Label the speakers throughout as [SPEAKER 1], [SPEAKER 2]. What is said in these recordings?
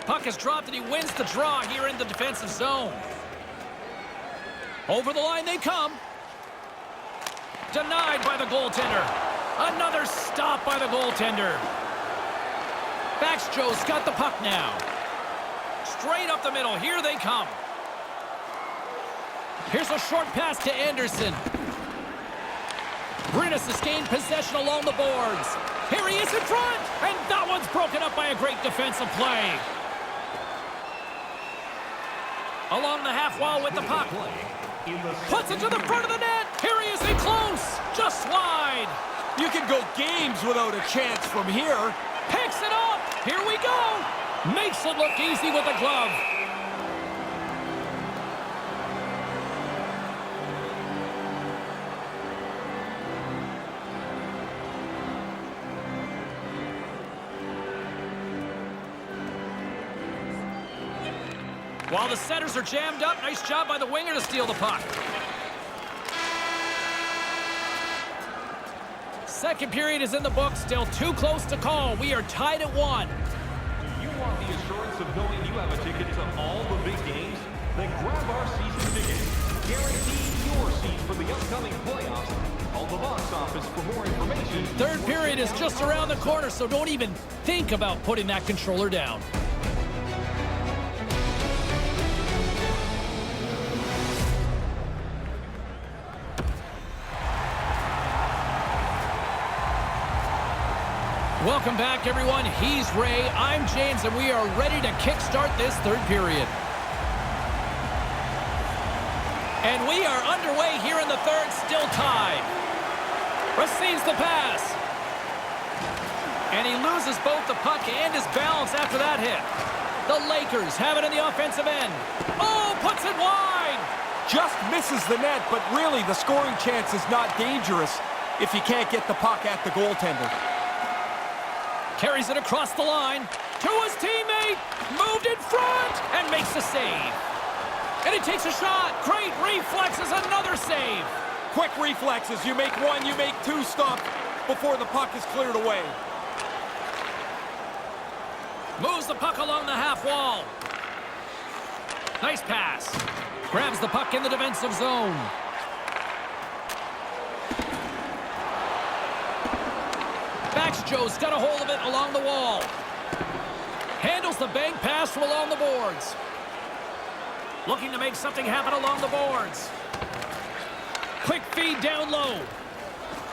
[SPEAKER 1] Puck is dropped and he wins the draw here in the defensive zone. Over the line they come. Denied by the goaltender. Another stop by the goaltender. Växjö's got the puck now. Straight up the middle. Here they come. Here's a short pass to Anderson. Brynäs has gained possession along the boards. Here he is in front. And that one's broken up by a great defensive play. Along the half wall with the puck. Puts it to the front of the net. Here he is in close. Just wide.
[SPEAKER 2] You can go games without a chance from here.
[SPEAKER 1] Picks it up. Here we go. Makes it look easy with the glove. While the setters are jammed up, nice job by the winger to steal the puck. Second period is in the books, still too close to call. We are tied at 1.
[SPEAKER 3] Do you want the assurance of knowing you have a ticket to all the big games? Then grab our season ticket. Guarantee your seat for the upcoming playoffs. Call the box office for more information.
[SPEAKER 1] Third period is just around the corner, so don't even think about putting that controller down. Welcome back, everyone. He's Ray, I'm James, and we are ready to kickstart this third period. And we are underway here in the third, still tied. Receives the pass. And he loses both the puck and his balance after that hit. The Lakers have it in the offensive end. Oh, puts it wide.
[SPEAKER 2] Just misses the net, but really the scoring chance is not dangerous if he can't get the puck at the goaltender.
[SPEAKER 1] Carries it across the line to his teammate. Moved in front and makes the save. And he takes a shot. Great reflexes, another save.
[SPEAKER 2] Quick reflexes. You make one, you make two stops before the puck is cleared away.
[SPEAKER 1] Moves the puck along the half wall. Nice pass. Grabs the puck in the defensive zone. Växjö's got a hold of it along the wall. Handles the bank pass from along the boards. Looking to make something happen along the boards. Quick feed down low.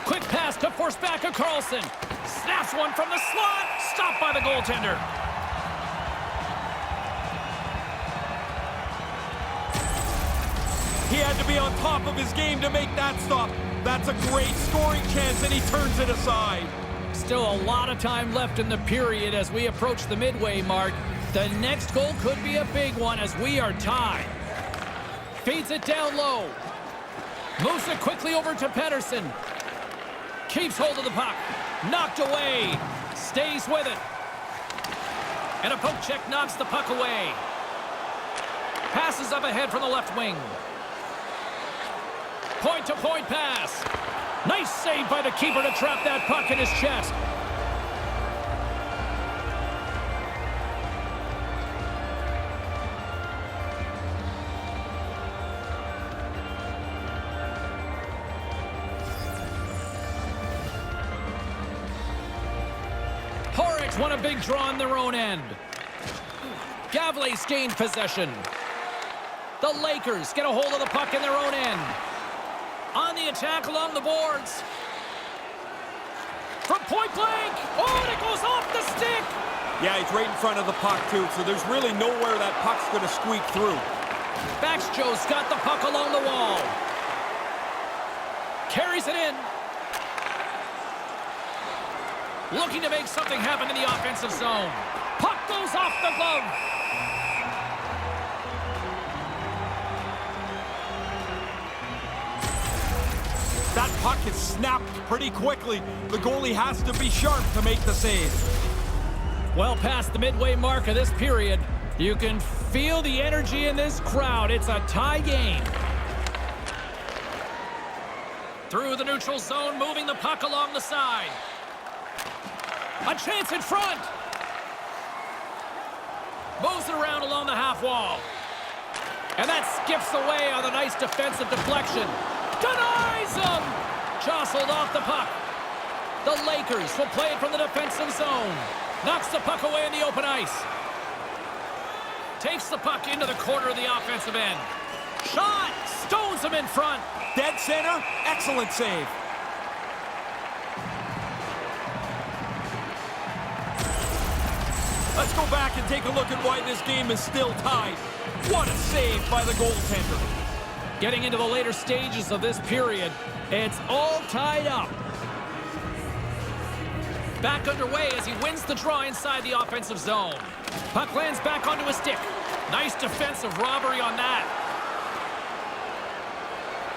[SPEAKER 1] Quick pass to force back a Carlson. Snaps one from the slot. Stopped by the goaltender.
[SPEAKER 2] He had to be on top of his game to make that stop. That's a great scoring chance, and he turns it aside.
[SPEAKER 1] Still a lot of time left in the period as we approach the midway mark. The next goal could be a big one as we are tied. Feeds it down low. Moves it quickly over to Pedersen. Keeps hold of the puck. Knocked away. Stays with it. And a poke check knocks the puck away. Passes up ahead from the left wing. Point-to-point pass. Nice save by the keeper to trap that puck in his chest. Horrocks won a big draw on their own end. Gavle's gained possession. The Lakers get a hold of the puck in their own end. On the attack along the boards. From point blank. Oh, and it goes off the stick.
[SPEAKER 2] Yeah, he's right in front of the puck, too, so there's really nowhere that puck's going to squeak through.
[SPEAKER 1] Växjö's got the puck along the wall. Carries it in. Looking to make something happen in the offensive zone. Puck goes off the glove.
[SPEAKER 2] That puck is snapped pretty quickly. The goalie has to be sharp to make the save.
[SPEAKER 1] Well past the midway mark of this period, you can feel the energy in this crowd. It's a tie game. Through the neutral zone, moving the puck along the side. A chance in front. Moves it around along the half wall. And that skips away on a nice defensive deflection. Denies him! Jostled off the puck. The Lakers will play it from the defensive zone. Knocks the puck away in the open ice. Takes the puck into the corner of the offensive end. Shot! Stones him in front.
[SPEAKER 2] Dead center. Excellent save. Let's go back and take a look at why this game is still tied. What a save by the goaltender.
[SPEAKER 1] Getting into the later stages of this period, it's all tied up. Back underway as he wins the draw inside the offensive zone. Puck lands back onto his stick. Nice defensive robbery on that.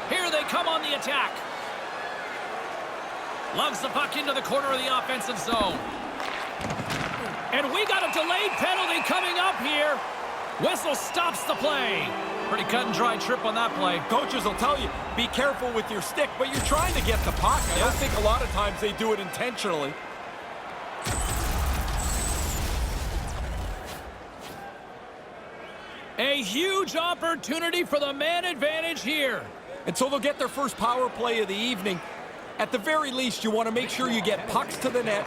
[SPEAKER 1] Here they come on the attack. Lugs the puck into the corner of the offensive zone. And we got a delayed penalty coming up here. Whistle stops the play. Pretty cut and dry trip on that play.
[SPEAKER 2] Coaches will tell you, be careful with your stick, but you're trying to get the puck. I don't think a lot of times they do it intentionally.
[SPEAKER 1] A huge opportunity for the man advantage here.
[SPEAKER 2] And so they'll get their first power play of the evening. At the very least, you want to make sure you get pucks to the net,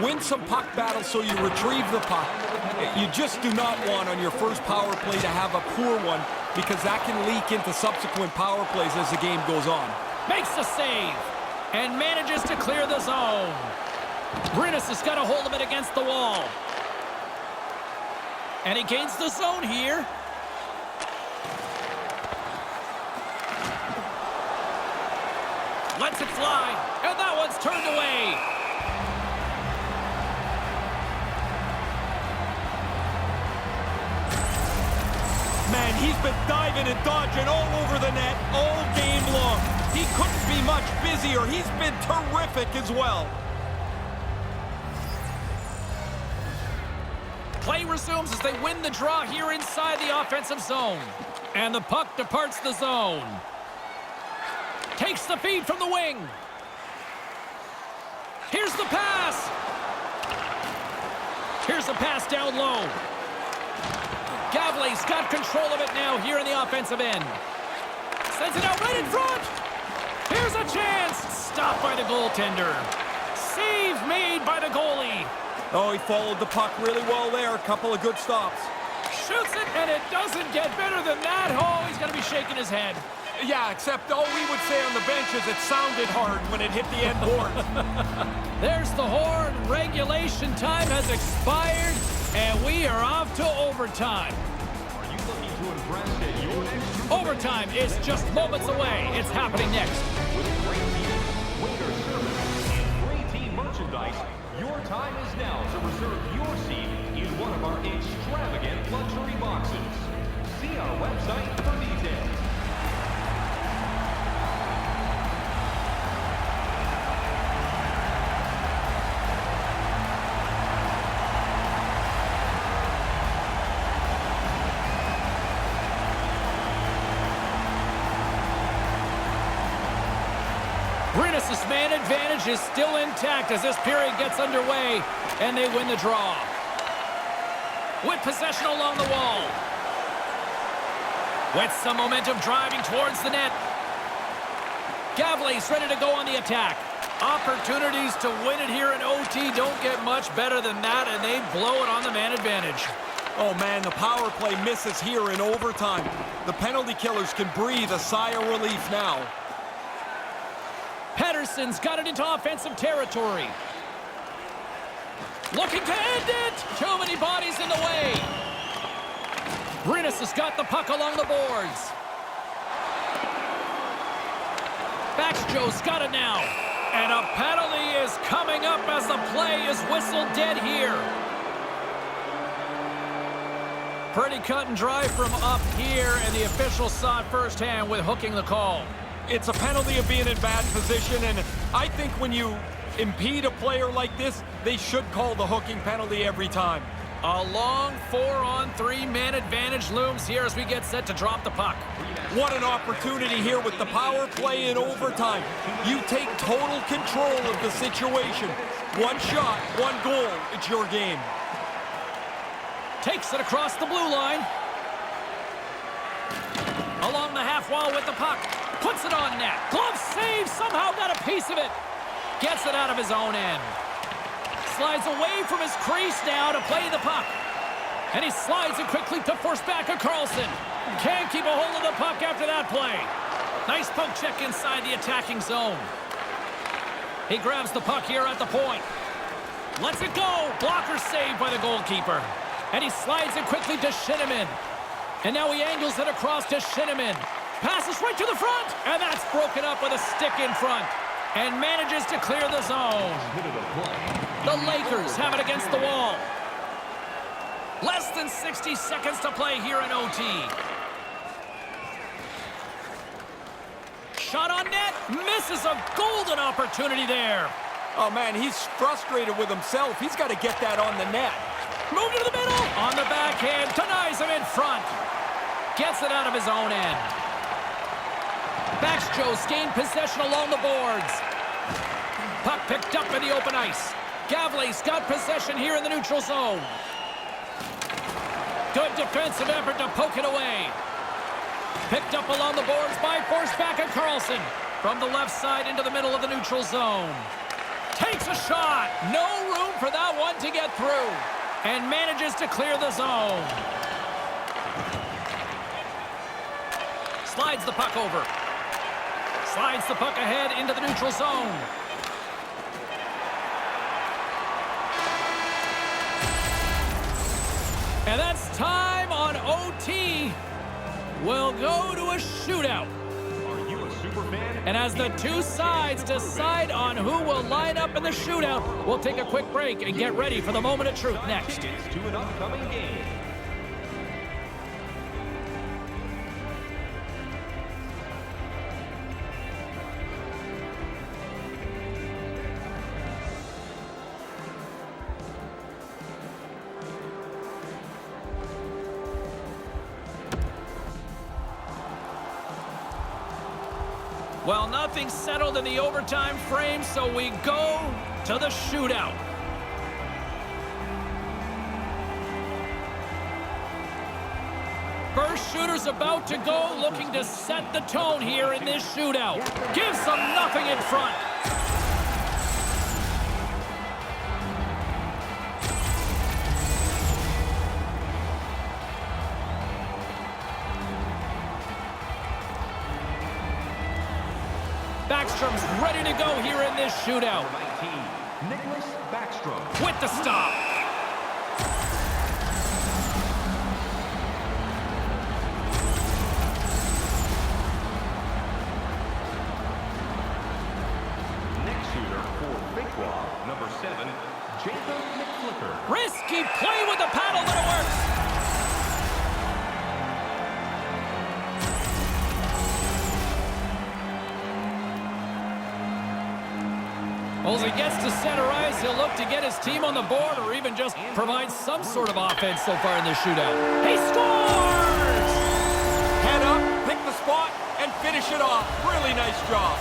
[SPEAKER 2] win some puck battles so you retrieve the puck. You just do not want on your first power play to have a poor one because that can leak into subsequent power plays as the game goes on.
[SPEAKER 1] Makes the save and manages to clear the zone. Brynäs has got a hold of it against the wall. And he gains the zone here. Lets it fly, and that one's turned away.
[SPEAKER 2] Man, he's been diving and dodging all over the net all game long. He couldn't be much busier. He's been terrific as well.
[SPEAKER 1] Play resumes as they win the draw here inside the offensive zone. And the puck departs the zone. Takes the feed from the wing. Here's the pass. Here's the pass down low. Gavley's got control of it now here in the offensive end. Sends it out right in front. Here's a chance. Stopped by the goaltender. Save made by the goalie.
[SPEAKER 2] Oh, he followed the puck really well there. A couple of good stops.
[SPEAKER 1] Shoots it, and it doesn't get better than that. Oh, he's going to be shaking his head.
[SPEAKER 2] Yeah, except all we would say on the bench is it sounded hard when it hit the end board.
[SPEAKER 1] There's the horn. Regulation time has expired, and we are off to overtime.
[SPEAKER 3] Are you looking to impress at your next
[SPEAKER 1] Overtime is just moments away. It's happening next.
[SPEAKER 3] with great team, waiter service, and great team merchandise? Your time is now to reserve your seat in one of our extravagant luxury boxes. See our website for details.
[SPEAKER 1] Brynäs' man advantage is still intact as this period gets underway, and they win the draw. With possession along the wall. With some momentum driving towards the net. Gavley's ready to go on the attack. Opportunities to win it here in OT don't get much better than that, and they blow it on the man advantage.
[SPEAKER 2] Oh, man, the power play misses here in overtime. The penalty killers can breathe a sigh of relief now.
[SPEAKER 1] Pettersson's got it into offensive territory. Looking to end it. Too many bodies in the way. Brynäs has got the puck along the boards. Växjö's got it now. And a penalty is coming up as the play is whistled dead here. Pretty cut and dry from up here, and the official saw it firsthand with hooking the call.
[SPEAKER 2] It's a penalty of being in bad position, and I think when you impede a player like this, they should call the hooking penalty every time.
[SPEAKER 1] A long 4-on-3 man advantage looms here as we get set to drop the puck.
[SPEAKER 2] What an opportunity here with the power play in overtime. You take total control of the situation. One shot, one goal, it's your game.
[SPEAKER 1] Takes it across the blue line. Along the half wall with the puck. Puts it on net. Glove save. Somehow got a piece of it. Gets it out of his own end. Slides away from his crease now to play the puck. And he slides it quickly to force back a Carlson. Can't keep a hold of the puck after that play. Nice poke check inside the attacking zone. He grabs the puck here at the point. Lets it go. Blocker saved by the goalkeeper. And he slides it quickly to Shinnimin. And now he angles it across to Shinnimin. Passes right to the front. And that's broken up with a stick in front. And manages to clear the zone. The Lakers have it against the wall. Less than 60 seconds to play here in OT. Shot on net. Misses a golden opportunity there.
[SPEAKER 2] Oh, man, he's frustrated with himself. He's got to get that on the net.
[SPEAKER 1] Moved to the middle. On the backhand. Denies him in front. Gets it out of his own end. Baxjo's gained possession along the boards. Puck picked up in the open ice. Gavley's got possession here in the neutral zone. Good defensive effort to poke it away. Picked up along the boards by forcebacker Carlson. From the left side into the middle of the neutral zone. Takes a shot. No room for that one to get through. And manages to clear the zone. Slides the puck over. Slides the puck ahead into the neutral zone. And that's time on OT. We'll go to a shootout.
[SPEAKER 3] Are you a super fan?
[SPEAKER 1] And as the two sides decide on who will line up in the shootout, we'll take a quick break and get ready for the moment of truth next.
[SPEAKER 3] Tickets to an upcoming game.
[SPEAKER 1] Well, nothing's settled in the overtime frame, so we go to the shootout. First shooter's about to go, looking to set the tone here in this shootout. Gives them nothing in front. Backstrom's ready to go here in this shootout.
[SPEAKER 3] 19, Nicholas Backstrom.
[SPEAKER 1] With the stop.
[SPEAKER 3] Next shooter for Bakewell, number 7, Jacob McFlicker.
[SPEAKER 1] Risky play with the paddle, but it works. As he gets to center ice, he'll look to get his team on the board or even just provide some sort of offense so far in this shootout. He scores!
[SPEAKER 2] Head up, pick the spot, and finish it off. Really nice job.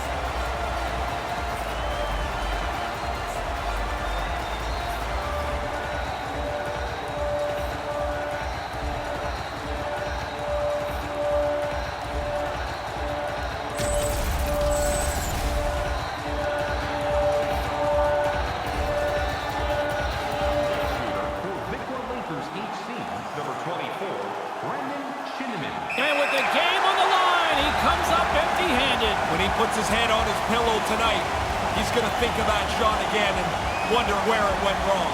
[SPEAKER 2] Puts his head on his pillow tonight. He's going to think of that shot again and wonder where it went wrong.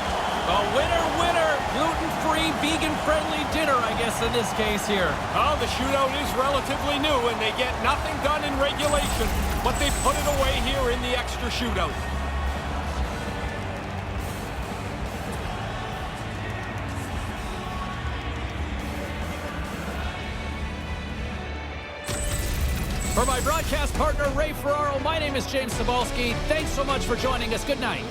[SPEAKER 1] A winner, winner, gluten-free, vegan-friendly dinner, I guess, in this case here.
[SPEAKER 2] Oh, the shootout is relatively new, and they get nothing done in regulation, but they put it away here in the extra shootout.
[SPEAKER 1] For my broadcast partner, Ray Ferraro, my name is James Cebulski. Thanks so much for joining us. Good night.